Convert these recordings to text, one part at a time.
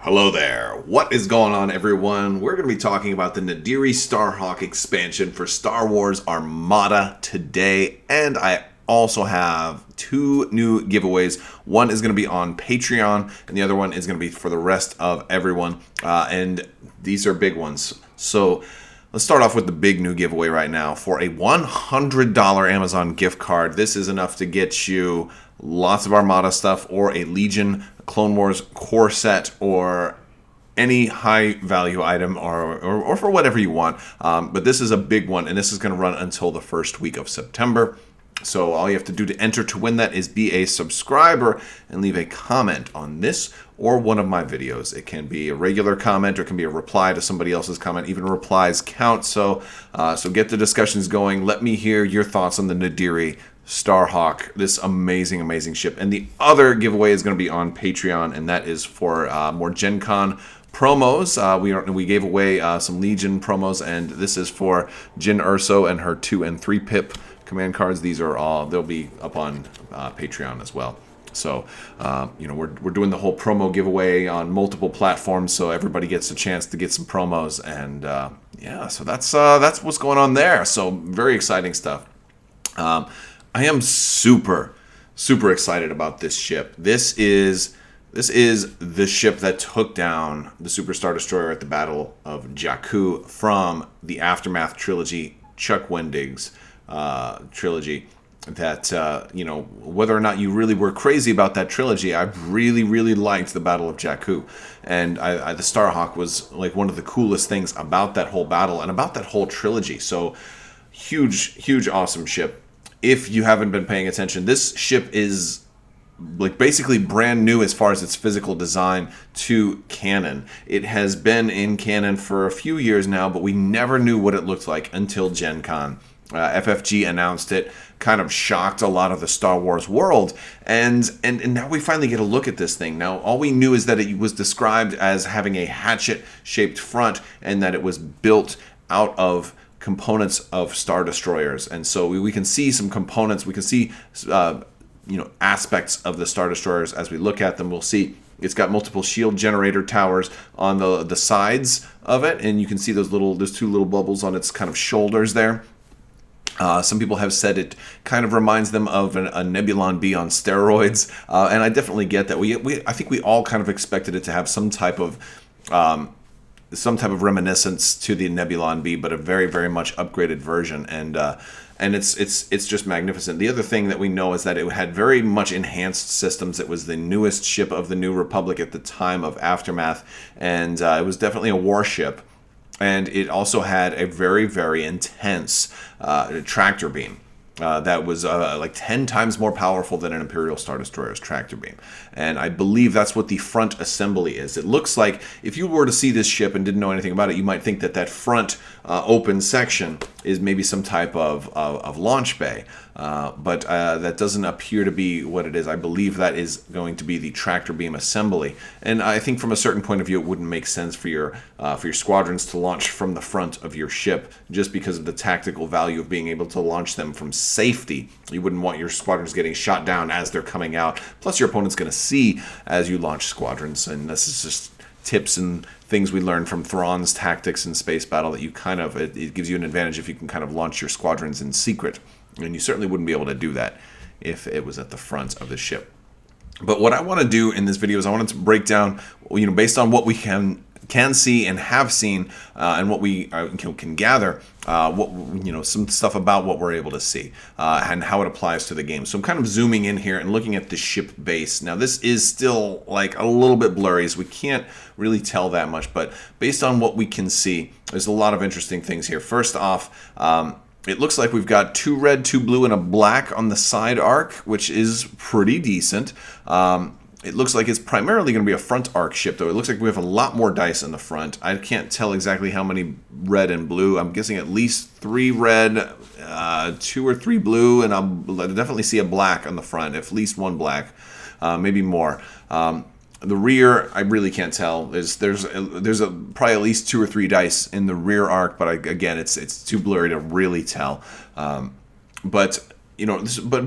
Hello there. What is going on, everyone? We're going to be talking about the Nadiri Starhawk expansion for Star Wars Armada today, and I also have two new giveaways. One is going to be on Patreon, and the other one is going to be for the rest of everyone, and these are big ones. So let's start off with the big new giveaway right now. For a $100 Amazon gift card, this is enough to get you lots of Armada stuff or a Legion Clone Wars core set or any high value item or for whatever you want. But this is a big one, and this is going to run until the first week of September. So all you have to do to enter to win that is be a subscriber and leave a comment on this or one of my videos. It can be a regular comment or it can be a reply to somebody else's comment. Even replies count. So get the discussions going. Let me hear your thoughts on the Nadiri Starhawk, this amazing ship. And the other giveaway is going to be on Patreon, and that is for more Gen Con promos. We gave away some Legion promos, and this is for Jyn Erso and her 2 and 3 pip command cards. These are all, they'll be up on Patreon as well. So, we're doing the whole promo giveaway on multiple platforms, so everybody gets a chance to get some promos, and so that's what's going on there. So very exciting stuff. I am super excited about this ship. This is the ship that took down the Super Star Destroyer at the Battle of Jakku from the Aftermath trilogy, Chuck Wendig's trilogy. That whether or not you really were crazy about that trilogy, I really liked the Battle of Jakku, and the Starhawk was like one of the coolest things about that whole battle and about that whole trilogy. So huge awesome ship. If you haven't been paying attention, this ship is like basically brand new as far as its physical design to canon. It has been in canon for a few years now, but we never knew what it looked like until Gen Con. FFG announced it, kind of shocked a lot of the Star Wars world, and now we finally get a look at this thing. Now, all we knew is that it was described as having a hatchet-shaped front and that it was built out of components of Star Destroyers, and so we can see some components. We can see aspects of the Star Destroyers as we look at them. We'll see it's got multiple shield generator towers on the sides of it, and you can see those two little bubbles on its kind of shoulders there. Some people have said it kind of reminds them of a Nebulon B on steroids, and I definitely get that. I think we all kind of expected it to have some type of reminiscence to the Nebulon B, but a very much upgraded version, and it's just magnificent. The other thing that we know is that it had very much enhanced systems. It was the newest ship of the New Republic at the time of Aftermath, and it was definitely a warship, and it also had a very intense tractor beam. That was like 10 times more powerful than an Imperial Star Destroyer's tractor beam. And I believe that's what the front assembly is. It looks like, if you were to see this ship and didn't know anything about it, you might think that front open section is maybe some type of launch bay. But that doesn't appear to be what it is. I believe that is going to be the tractor beam assembly. And I think from a certain point of view, it wouldn't make sense for your squadrons to launch from the front of your ship, just because of the tactical value of being able to launch them from safety. You wouldn't want your squadrons getting shot down as they're coming out. Plus, your opponent's going to see as you launch squadrons. And this is just tips and things we learned from Thrawn's tactics in space battle, that you it gives you an advantage if you can kind of launch your squadrons in secret. And you certainly wouldn't be able to do that if it was at the front of the ship. But what I want to do in this video is I wanted to break down, based on what we can see and have seen, and what we can gather, some stuff about what we're able to see and how it applies to the game. So I'm kind of zooming in here and looking at the ship base. Now this is still like a little bit blurry, so we can't really tell that much. But based on what we can see, there's a lot of interesting things here. First off, it looks like we've got 2 red, 2 blue, and a black on the side arc, which is pretty decent. It looks like it's primarily going to be a front arc ship, though. It looks like we have a lot more dice in the front. I can't tell exactly how many red and blue. I'm guessing at least 3 red, 2 or 3 blue, and I'll definitely see a black on the front, at least 1 black, maybe more. The rear, I really can't tell. There's probably at least 2 or 3 dice in the rear arc, but again, it's too blurry to really tell. But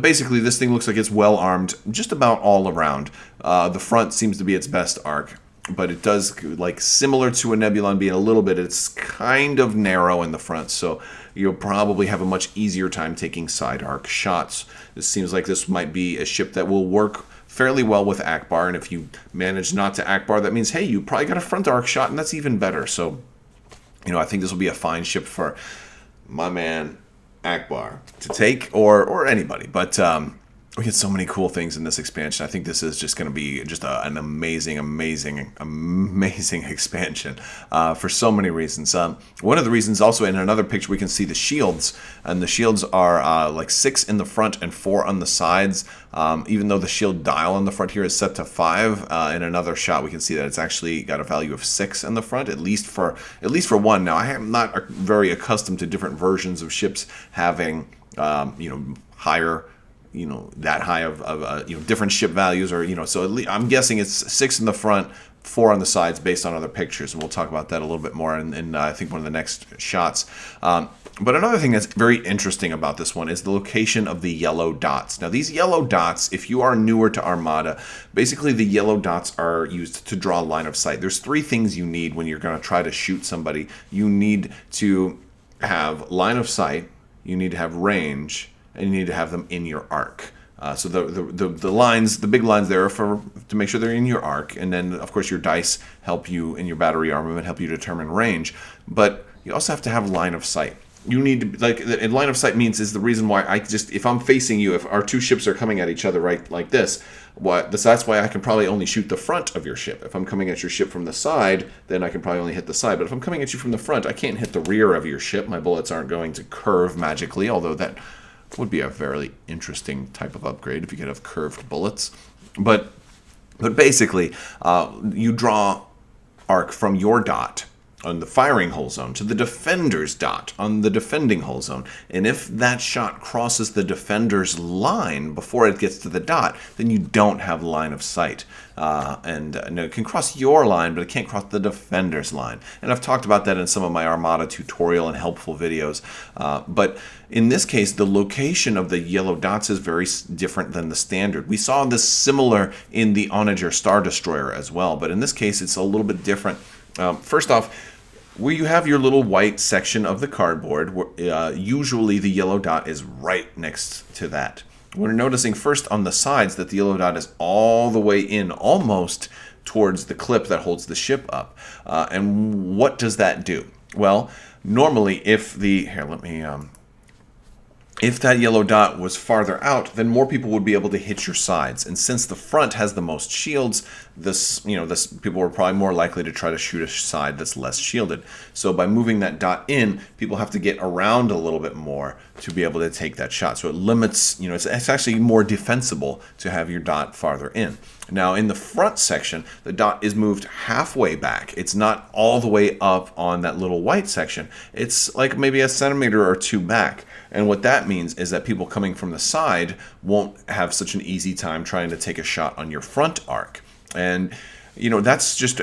basically this thing looks like it's well armed just about all around. The front seems to be its best arc. but it does, like, similar to a Nebulon being a little bit, it's kind of narrow in the front, so you'll probably have a much easier time taking side arc shots. This seems like this might be a ship that will work fairly well with Akbar, and if you manage not to Akbar, that means, hey, you probably got a front arc shot, and that's even better. So, I think this will be a fine ship for my man Akbar to take, or anybody. But we get so many cool things in this expansion. I think this is just going to be just an amazing expansion for so many reasons. One of the reasons also, in another picture, we can see the shields. And the shields are like 6 in the front and 4 on the sides. Even though the shield dial on the front here is set to 5, in another shot we can see that it's actually got a value of 6 in the front, at least for one. Now, I am not very accustomed to different versions of ships having higher, that high of different ship values, or so at least I'm guessing it's 6 in the front, 4 on the sides based on other pictures, and we'll talk about that a little bit more in I think one of the next shots. But another thing that's very interesting about this one is the location of the yellow dots. Now, these yellow dots, if you are newer to Armada, basically the yellow dots are used to draw line of sight. There's 3 things you need when you're going to try to shoot somebody. You need to have line of sight, you need to have range, and you need to have them in your arc. So the lines, the big lines there, are to make sure they're in your arc, and then of course your dice help you, in your battery armament, help you determine range. But you also have to have line of sight. You need to, and line of sight is the reason why if I'm facing you, if our 2 ships are coming at each other right like this, that's why I can probably only shoot the front of your ship. If I'm coming at your ship from the side, then I can probably only hit the side. But if I'm coming at you from the front, I can't hit the rear of your ship. My bullets aren't going to curve magically, although that would be a very interesting type of upgrade if you could have curved bullets. But basically, you draw arc from your dot on the firing hull zone to the defender's dot on the defending hull zone. And if that shot crosses the defender's line before it gets to the dot, then you don't have line of sight. It can cross your line, but it can't cross the defender's line. And I've talked about that in some of my Armada tutorial and helpful videos. But in this case, the location of the yellow dots is very different than the standard. We saw this similar in the Onager Star Destroyer as well, but in this case, it's a little bit different. First off, where you have your little white section of the cardboard, usually the yellow dot is right next to that. We're noticing first on the sides that the yellow dot is all the way in, almost towards the clip that holds the ship up. And what does that do? Well, normally if that yellow dot was farther out, then more people would be able to hit your sides. And since the front has the most shields, this people were probably more likely to try to shoot a side that's less shielded. So by moving that dot in, people have to get around a little bit more to be able to take that shot. So it limits, it's actually more defensible to have your dot farther in. Now, in the front section, the dot is moved halfway back. It's not all the way up on that little white section. It's like maybe a centimeter or 2 back. And what that means is that people coming from the side won't have such an easy time trying to take a shot on your front arc. And that's just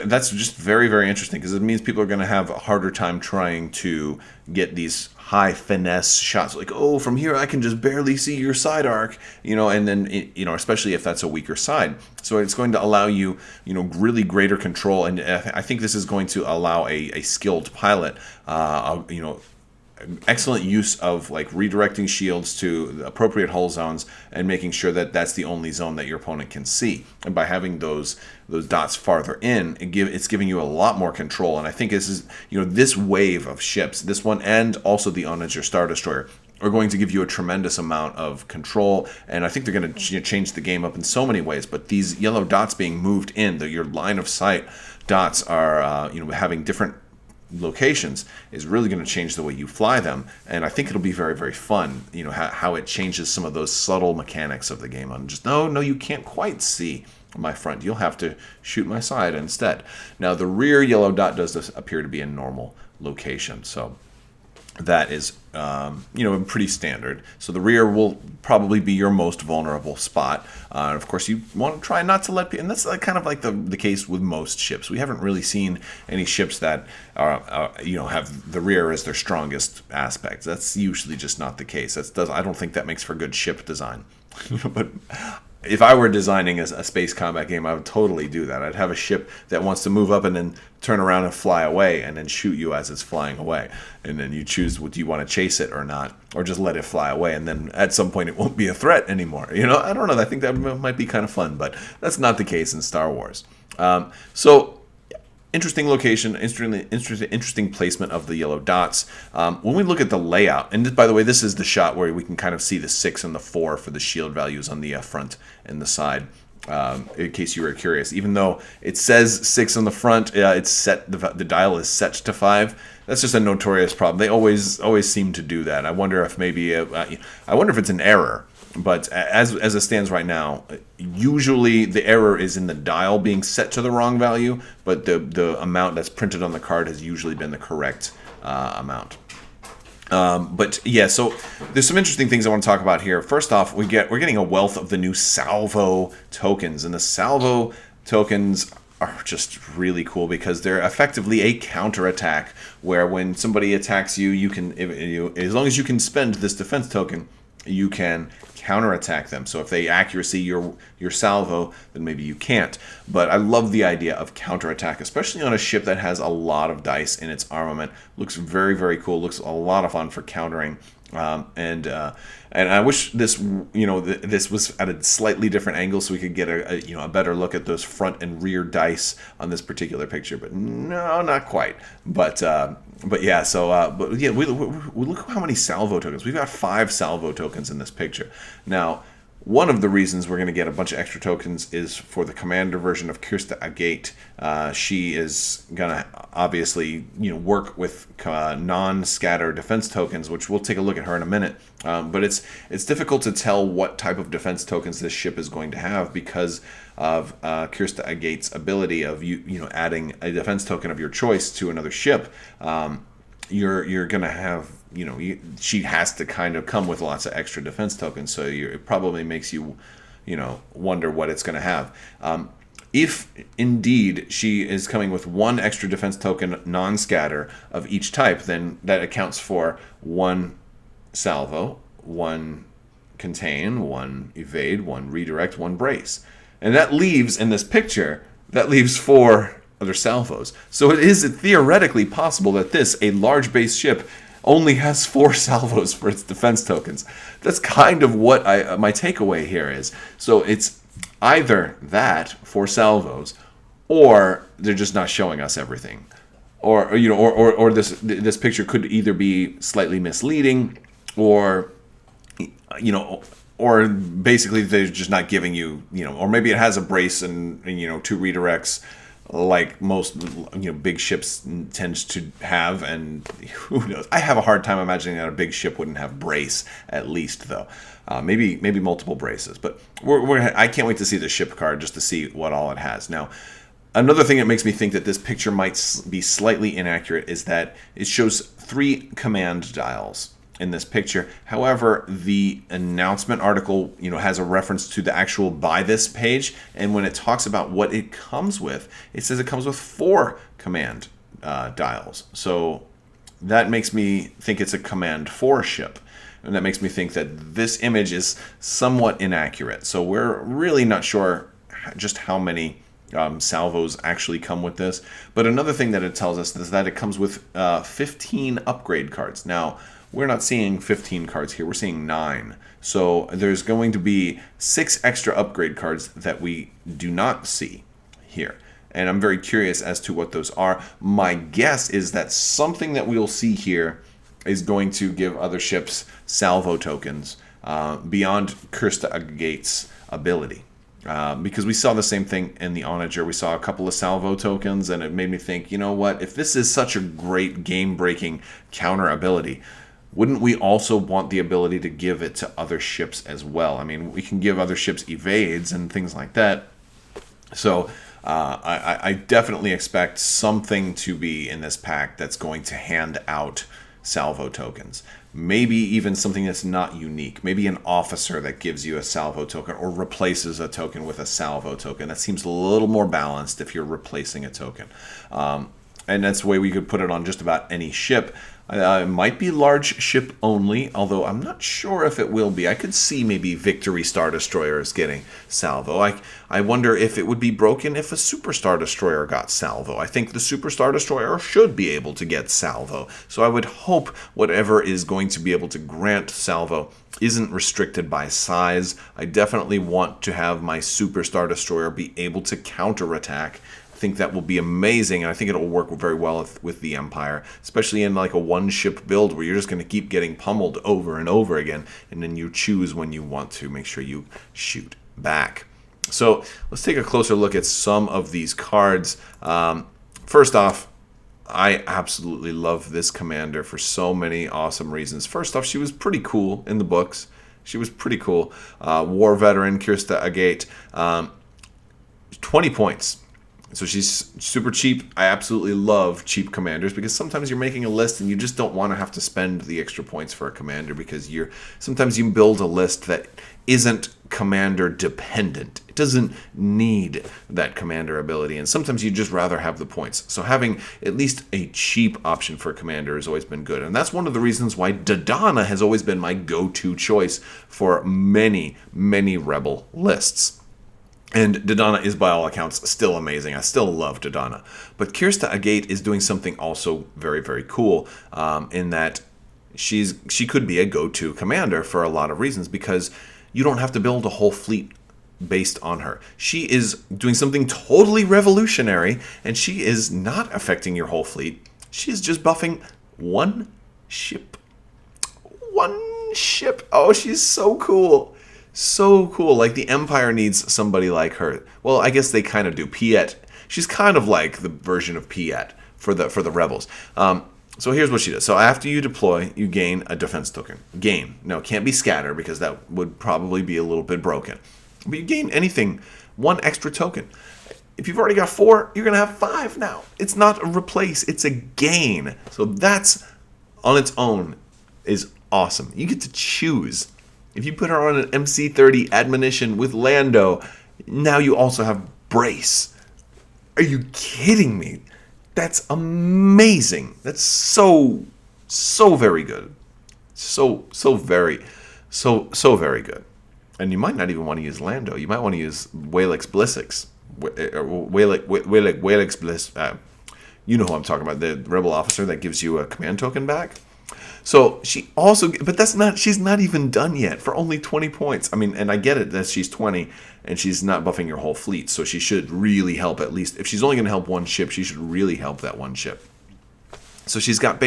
very, very interesting, because it means people are going to have a harder time trying to get these high finesse shots, like, oh, from here I can just barely see your side arc, and then especially if that's a weaker side. So it's going to allow you, really greater control, and I think this is going to allow a skilled pilot, excellent use of like redirecting shields to the appropriate hull zones and making sure that that's the only zone that your opponent can see. And by having those dots farther in, it's giving you a lot more control. And I think this is, this wave of ships, this one and also the Onager Star Destroyer, are going to give you a tremendous amount of control, and I think they're going to change the game up in so many ways. But these yellow dots being moved in, your line of sight dots are, having different locations is really going to change the way you fly them, and I think it'll be very, very fun. How it changes some of those subtle mechanics of the game. On just no, you can't quite see my front. You'll have to shoot my side instead. Now the rear yellow dot does appear to be a normal location, so that is pretty standard. So the rear will probably be your most vulnerable spot. Of course, you want to try not to let people, and that's kind of like the case with most ships. We haven't really seen any ships that have the rear as their strongest aspect. That's usually just not the case. I don't think that makes for good ship design. But if I were designing a space combat game, I would totally do that. I'd have a ship that wants to move up and then turn around and fly away and then shoot you as it's flying away. And then you choose, do you want to chase it or not, or just let it fly away. And then at some point it won't be a threat anymore. I don't know. I think that might be kind of fun, but that's not the case in Star Wars. So interesting location, interesting placement of the yellow dots. When we look at the layout, and by the way, this is the shot where we can kind of see the 6 and the 4 for the shield values on the front and the side. In case you were curious, even though it says 6 on the front, it's set. The dial is set to 5. That's just a notorious problem. They always seem to do that. I wonder if maybe I wonder if it's an error. But as it stands right now, usually the error is in the dial being set to the wrong value, but the amount that's printed on the card has usually been the correct amount. But yeah, so there's some interesting things I want to talk about here. First off, we're getting a wealth of the new Salvo tokens, and the Salvo tokens are just really cool because they're effectively a counterattack, where when somebody attacks you, you can, as long as you can spend this defense token, you can counterattack them. So if they accuracy your salvo, then maybe you can't. But I love the idea of counterattack, especially on a ship that has a lot of dice in its armament. Looks very, very cool. Looks a lot of fun for countering. And I wish this, this was at a slightly different angle so we could get a better look at those front and rear dice on this particular picture. But no, not quite. But yeah, so we look how many salvo tokens. We've got 5 salvo tokens in this picture. Now, one of the reasons we're going to get a bunch of extra tokens is for the commander version of Kirsten Gate. She is going to obviously work with non-scatter defense tokens, which we'll take a look at her in a minute. But it's difficult to tell what type of defense tokens this ship is going to have because of Kirsten Gate's ability of adding a defense token of your choice to another ship. You're going to have, she has to kind of come with lots of extra defense tokens, so it probably makes you, wonder what it's going to have. If indeed she is coming with 1 extra defense token non-scatter of each type, then that accounts for 1 salvo, 1 contain, 1 evade, 1 redirect, 1 brace. And that leaves, in this picture, 4 other salvos. So it is theoretically possible that a large base ship, only has 4 salvos for its defense tokens. That's kind of what my takeaway here is. So it's either that, 4 salvos, or they're just not showing us everything. Or this picture could either be slightly misleading, or or basically they're just not giving you, or maybe it has a brace and 2 redirects, like most big ships tends to have, and who knows? I have a hard time imagining that a big ship wouldn't have brace at least, though. Maybe multiple braces, but I can't wait to see the ship card just to see what all it has. Now, another thing that makes me think that this picture might be slightly inaccurate is that it shows 3 command dials in this picture. However, the announcement article, has a reference to the actual buy this page, and when it talks about what it comes with, it says it comes with 4 command dials. So that makes me think it's a command 4 ship, and that makes me think that this image is somewhat inaccurate. So we're really not sure just how many salvos actually come with this. But another thing that it tells us is that it comes with 15 upgrade cards. Now, we're not seeing 15 cards here. We're seeing 9. So there's going to be 6 extra upgrade cards that we do not see here. And I'm very curious as to what those are. My guess is that something that we'll see here is going to give other ships salvo tokens beyond Kirsten Gate's ability. Because we saw the same thing in the Onager. We saw a couple of salvo tokens, and it made me think, if this is such a great game-breaking counter ability, wouldn't we also want the ability to give it to other ships as well? I mean, we can give other ships evades and things like that. So I definitely expect something to be in this pack that's going to hand out salvo tokens. Maybe even something that's not unique. Maybe an officer that gives you a salvo token or replaces a token with a salvo token. That seems a little more balanced if you're replacing a token. And that's the way we could put it on just about any ship. It might be large ship only, although I'm not sure if it will be. I could see maybe Victory Star Destroyers getting Salvo. I wonder if it would be broken if a Super Star Destroyer got Salvo. I think the Super Star Destroyer should be able to get Salvo. So I would hope whatever is going to be able to grant Salvo isn't restricted by size. I definitely want to have my Super Star Destroyer be able to counterattack. I think that will be amazing, and I think it'll work very well with the Empire, especially in like a one-ship build where you're just going to keep getting pummeled over and over again, and then you choose when you want to make sure you shoot back. So let's take a closer look at some of these cards. First off, I absolutely love this commander for so many awesome reasons. First off, she was pretty cool in the books. She was pretty cool. War veteran Kirsten Gate, 20 points. So she's super cheap. I absolutely love cheap commanders because sometimes you're making a list and you just don't want to have to spend the extra points for a commander because sometimes you build a list that isn't commander dependent. It doesn't need that commander ability, and sometimes you just rather have the points. So having at least a cheap option for a commander has always been good, and that's one of the reasons why Dodonna has always been my go-to choice for many, many Rebel lists. And Dodonna is, by all accounts, still amazing. I still love Dodonna. But Kirsten Gate is doing something also very, very cool in that she could be a go-to commander for a lot of reasons because you don't have to build a whole fleet based on her. She is doing something totally revolutionary, and she is not affecting your whole fleet. She is just buffing one ship. One ship. Oh, she's so cool. So cool. Like, the Empire needs somebody like her. Well, I guess they kind of do. Piet. She's kind of like the version of Piet for the Rebels. So here's what she does. So after you deploy, you gain a defense token. Gain. No, it can't be scatter because that would probably be a little bit broken. But you gain anything, one extra token. If you've already got 4, you're going to have 5 now. It's not a replace. It's a gain. So that's, on its own, is awesome. You get to choose. If you put her on an MC-30 admonition with Lando, now you also have Brace. Are you kidding me? That's amazing. That's so very good. So very good. And you might not even want to use Lando. You might want to use Walex Blissix. Walex Bliss. You know who I'm talking about. The Rebel officer that gives you a command token back. So she also, but she's not even done yet for only 20 points. I mean, and I get it that she's 20 and she's not buffing your whole fleet. So she should really help at least. If she's only going to help one ship, she should really help that one ship. So she's got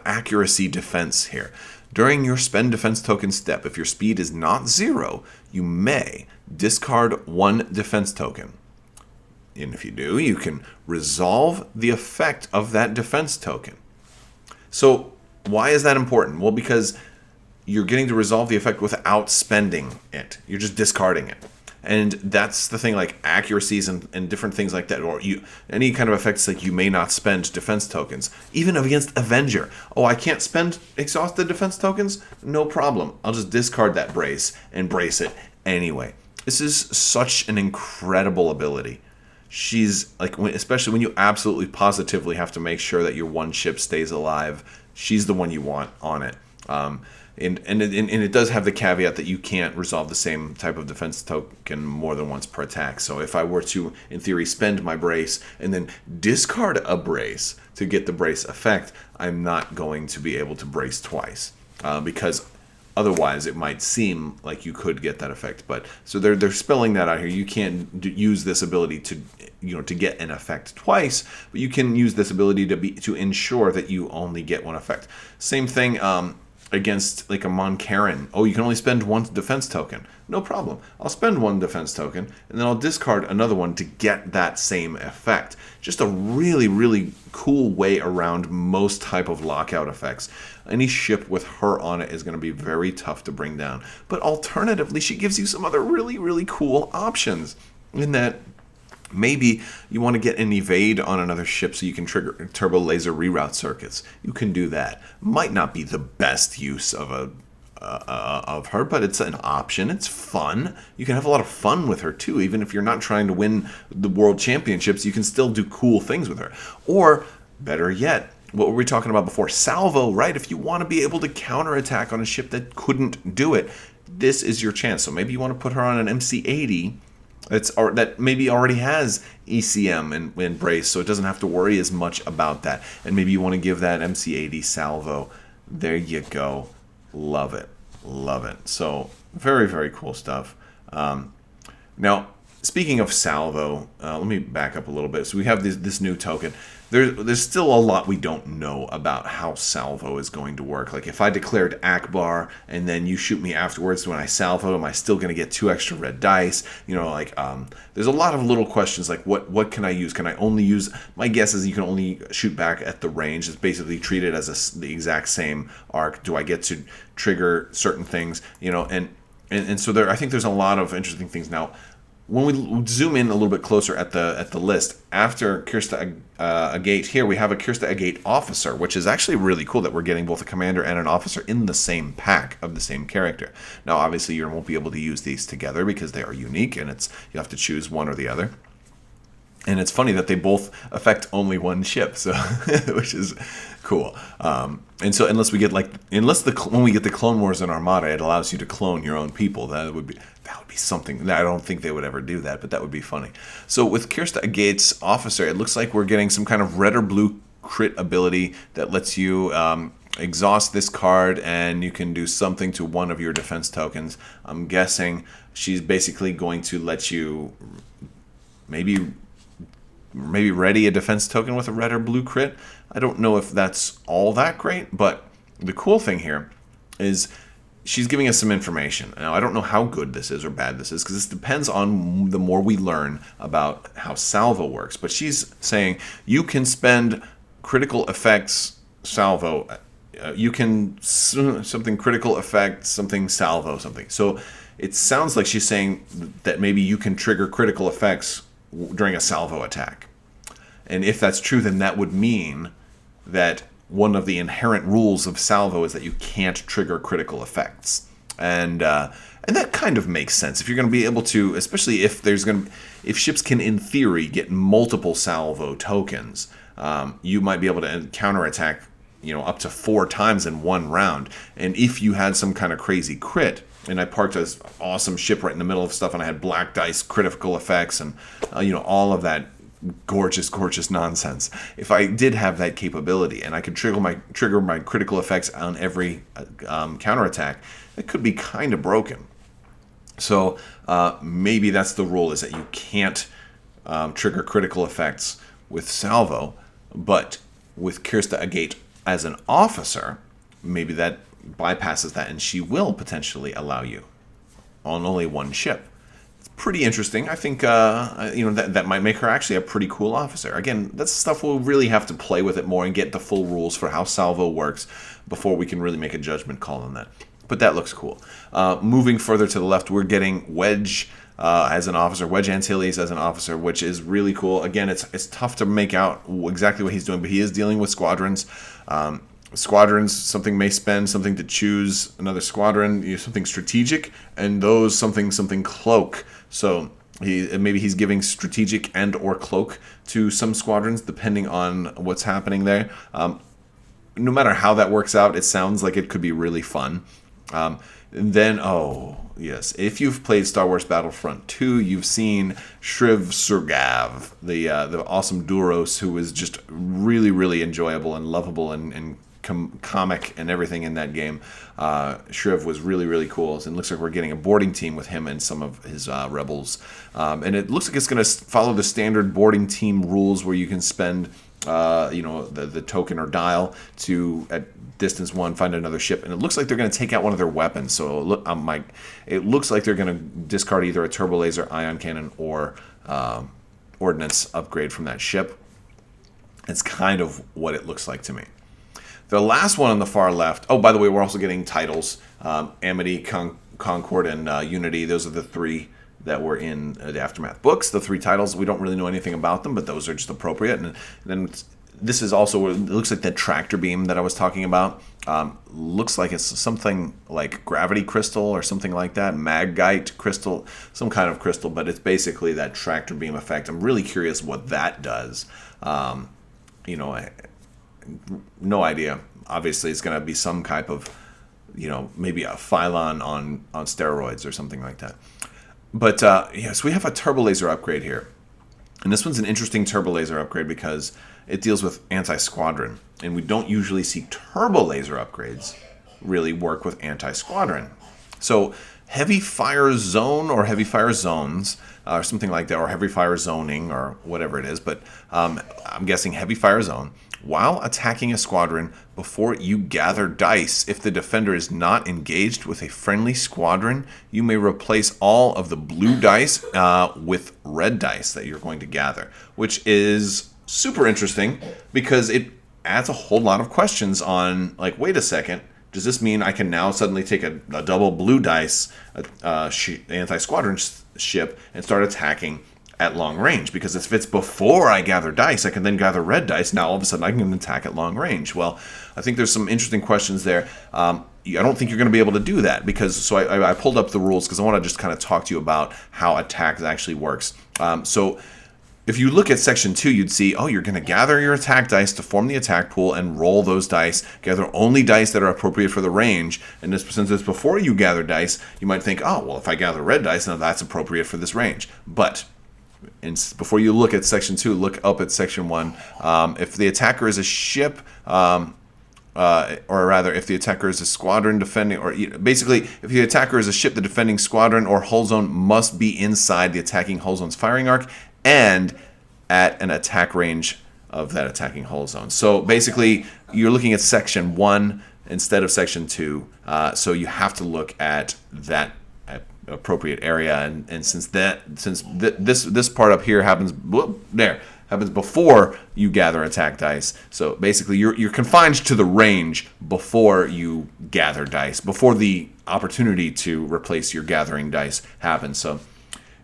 accuracy defense here. During your spend defense token step, if your speed is not 0, you may discard 1 defense token. And if you do, you can resolve the effect of that defense token. So why is that important? Well, because you're getting to resolve the effect without spending it. You're just discarding it. And that's the thing, like accuracies and different things like that, or any kind of effects like you may not spend defense tokens, even against Avenger. Oh, I can't spend exhausted defense tokens? No problem. I'll just discard that brace and brace it anyway. This is such an incredible ability. She's like, especially when you absolutely positively have to make sure that your one ship stays alive, she's the one you want on it. And it does have the caveat that you can't resolve the same type of defense token more than once per attack. So if I were to, in theory, spend my brace and then discard a brace to get the brace effect, I'm not going to be able to brace twice because otherwise it might seem like you could get that effect. But so they're spelling that out here. You can't use this ability to get an effect twice, but you can use this ability to ensure that you only get one effect. Same thing. Against like a Mon Carin. Oh, you can only spend 1 defense token. No problem. I'll spend 1 defense token, and then I'll discard another one to get that same effect. Just a really, really cool way around most type of lockout effects. Any ship with her on it is going to be very tough to bring down. But alternatively, she gives you some other really, really cool options in that maybe you want to get an evade on another ship so you can trigger turbo laser reroute circuits. You can do that. Might not be the best use of of her, but it's an option. It's fun. You can have a lot of fun with her too. Even if you're not trying to win the world championships, you can still do cool things with her. Or better yet, what were we talking about before? Salvo, right? If you want to be able to counterattack on a ship that couldn't do it, this is your chance. So maybe you want to put her on an MC-80 that maybe already has ECM and brace, so it doesn't have to worry as much about that. And maybe you want to give that MC-80 salvo. There you go. Love it. Love it. So very, very cool stuff. Now, speaking of salvo, let me back up a little bit. So we have this new token. There's still a lot we don't know about how salvo is going to work. Like if I declared Akbar and then you shoot me afterwards when I salvo, am I still going to get 2 extra red dice? There's a lot of little questions like what can I use? Can I only use? My guess is you can only shoot back at the range. It's basically treated as the exact same arc. Do I get to trigger certain things? And so I think there's a lot of interesting things now. When we zoom in a little bit closer at the list, after Kirsten Gate here, we have a Kirsten Gate officer, which is actually really cool that we're getting both a commander and an officer in the same pack of the same character. Now, obviously, you won't be able to use these together because they are unique, and you have to choose one or the other. And it's funny that they both affect only one ship, so which is cool. And so when we get the Clone Wars and Armada, it allows you to clone your own people. That would be something. I don't think they would ever do that, but that would be funny. So with Kirsten Gate's officer, it looks like we're getting some kind of red or blue crit ability that lets you exhaust this card, and you can do something to one of your defense tokens. I'm guessing she's basically going to let you maybe ready a defense token with a red or blue crit. I don't know if that's all that great, but the cool thing here is she's giving us some information. Now, I don't know how good this is or bad this is, because this depends on the more we learn about how salvo works. But she's saying you can spend critical effects salvo. You can something critical effect, something salvo, something. So it sounds like she's saying that maybe you can trigger critical effects during a salvo attack. And if that's true, then that would mean that one of the inherent rules of salvo is that you can't trigger critical effects. And that kind of makes sense. If you're going to be able to, especially if ships can in theory get multiple salvo tokens, you might be able to counterattack, up to 4 times in one round. And if you had some kind of crazy crit, and I parked an awesome ship right in the middle of stuff, and I had black dice critical effects and all of that gorgeous nonsense. If I did have that capability and I could trigger my critical effects on every counterattack, it could be kind of broken. So maybe that's the rule, is that you can't trigger critical effects with salvo, but with Kirsten Gate as an officer, maybe that bypasses that, and she will potentially allow you on only one ship. It's pretty interesting. I think that might make her actually a pretty cool officer. Again, that's stuff we'll really have to play with it more and get the full rules for how salvo works before we can really make a judgment call on that. But that looks cool. Moving further to the left, we're getting Wedge as an officer, Wedge Antilles as an officer, which is really cool. Again, it's tough to make out exactly what he's doing, but he is dealing with squadrons. Squadrons, something may spend something to choose another squadron, something strategic, and those something cloak. So maybe he's giving strategic and or cloak to some squadrons depending on what's happening there. No matter how that works out, it sounds like it could be really fun. Then, yes, if you've played Star Wars Battlefront 2, you've seen Shriv Surgav, the awesome Duros, who is just really, really enjoyable and lovable and comic and everything in that game. Shriv was really, really cool, and it looks like we're getting a boarding team with him and some of his rebels. And it looks like it's going to follow the standard boarding team rules where you can spend the token or dial to, at distance 1, find another ship, and it looks like they're going to take out one of their weapons. So it looks like they're going to discard either a turbo laser, ion cannon, or ordnance upgrade from that ship. It's kind of what it looks like to me. The last one on the far left. Oh, by the way, we're also getting titles: Amity, Concord, and Unity. Those are the 3 that were in the Aftermath books. The 3 titles, we don't really know anything about them, but those are just appropriate. And then this is also, it looks like that tractor beam that I was talking about. Looks like it's something like gravity crystal or something like that, magite crystal, some kind of crystal, but it's basically that tractor beam effect. I'm really curious what that does. You know, no idea. Obviously, it's going to be some type of, you know, maybe a Phylon on steroids or something like that. But yes, we have a turbo laser upgrade here. And this one's an interesting turbo laser upgrade because it deals with anti-squadron. And we don't usually see turbo laser upgrades really work with anti-squadron. So heavy fire zone or heavy fire zones or something like that, or heavy fire zoning or whatever it is. But I'm guessing heavy fire zone. While attacking a squadron, before you gather dice, if the defender is not engaged with a friendly squadron, you may replace all of the blue dice with red dice that you're going to gather, which is super interesting because it adds a whole lot of questions on, like, wait a second, does this mean I can now suddenly take a double blue dice anti-squadron ship and start attacking at long range? Because if it's before I gather dice, I can then gather red dice. Now all of a sudden I can attack at long range. Well, I think there's some interesting questions there. I don't think you're going to be able to do that because, so I pulled up the rules because I want to just kind of talk to you about how attack actually works. So if you look at section 2, you'd see, oh, you're going to gather your attack dice to form the attack pool and roll those dice. Gather only dice that are appropriate for the range. And this, since it's before you gather dice, you might think, oh, well, if I gather red dice, now that's appropriate for this range. But and before you look at section 2, look up at section 1. If the attacker is a ship, or rather, if the attacker is a squadron defending, or basically, if the attacker is a ship, the defending squadron or hull zone must be inside the attacking hull zone's firing arc and at an attack range of that attacking hull zone. So basically, you're looking at section 1 instead of section 2. So you have to look at that appropriate area, and since this part up here happens before you gather attack dice, so basically you're confined to the range before you gather dice, before the opportunity to replace your gathering dice happens. So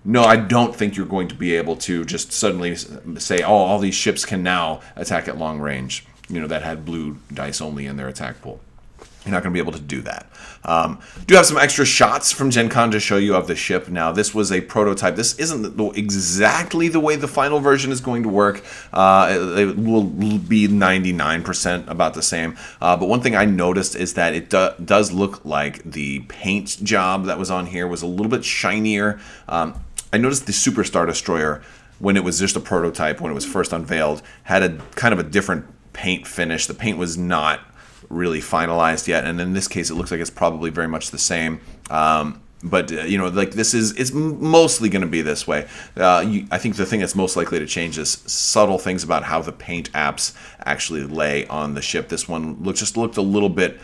no, I don't think you're going to be able to just suddenly say, oh, all these ships can now attack at long range, you know, that had blue dice only in their attack pool. You're not going to be able to do that. Do have some extra shots from Gen Con to show you of the ship. Now, this was a prototype. This isn't exactly the way the final version is going to work. It will be 99% about the same. But one thing I noticed is that it does look like the paint job that was on here was a little bit shinier. I noticed the Super Star Destroyer, when it was just a prototype, when it was first unveiled, had a kind of a different paint finish. The paint was not really finalized yet, and in this case it looks like it's probably very much the same, but you know, like, it's mostly going to be this way. I think the thing that's most likely to change is subtle things about how the paint apps actually lay on the ship. This one looked a little bit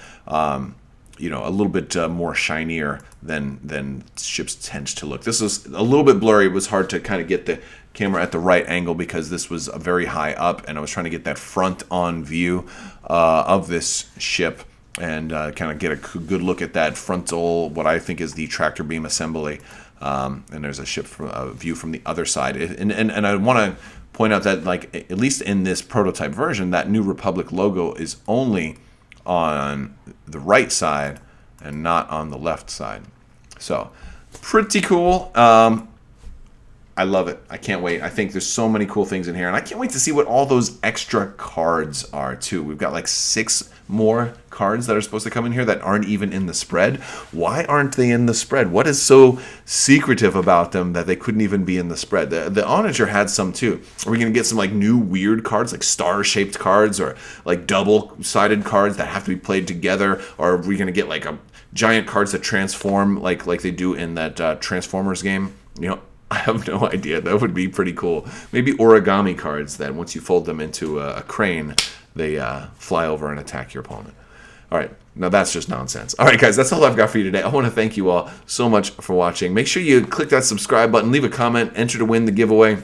you know, a little bit more shinier than ships tend to look. This is a little bit blurry. It was hard to kind of get the camera at the right angle because this was very high up, and I was trying to get that front-on view of this ship and kind of get a good look at that frontal, what I think is the tractor beam assembly. And there's a ship view from the other side. And I want to point out that, like, at least in this prototype version, that New Republic logo is only on the right side and not on the left side. So pretty cool. I love it. I can't wait. I think there's so many cool things in here, and I can't wait to see what all those extra cards are too. We've got like 6 more cards that are supposed to come in here that aren't even in the spread. Why aren't they in the spread? What is so secretive about them that they couldn't even be in the spread? The Onager had some too. Are we going to get some like new weird cards, like star-shaped cards, or like double-sided cards that have to be played together? Or are we going to get like a giant cards that transform like they do in that Transformers game? You know, I have no idea. That would be pretty cool. Maybe origami cards that once you fold them into a crane, they fly over and attack your opponent. All right, now that's just nonsense. All right, guys, that's all I've got for you today. I want to thank you all so much for watching. Make sure you click that subscribe button, leave a comment, enter to win the giveaway.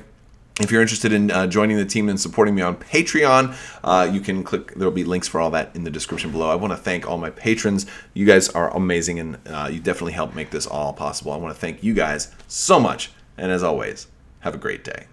If you're interested in joining the team and supporting me on Patreon, you can click. There will be links for all that in the description below. I want to thank all my patrons. You guys are amazing, and you definitely help make this all possible. I want to thank you guys so much. And as always, have a great day.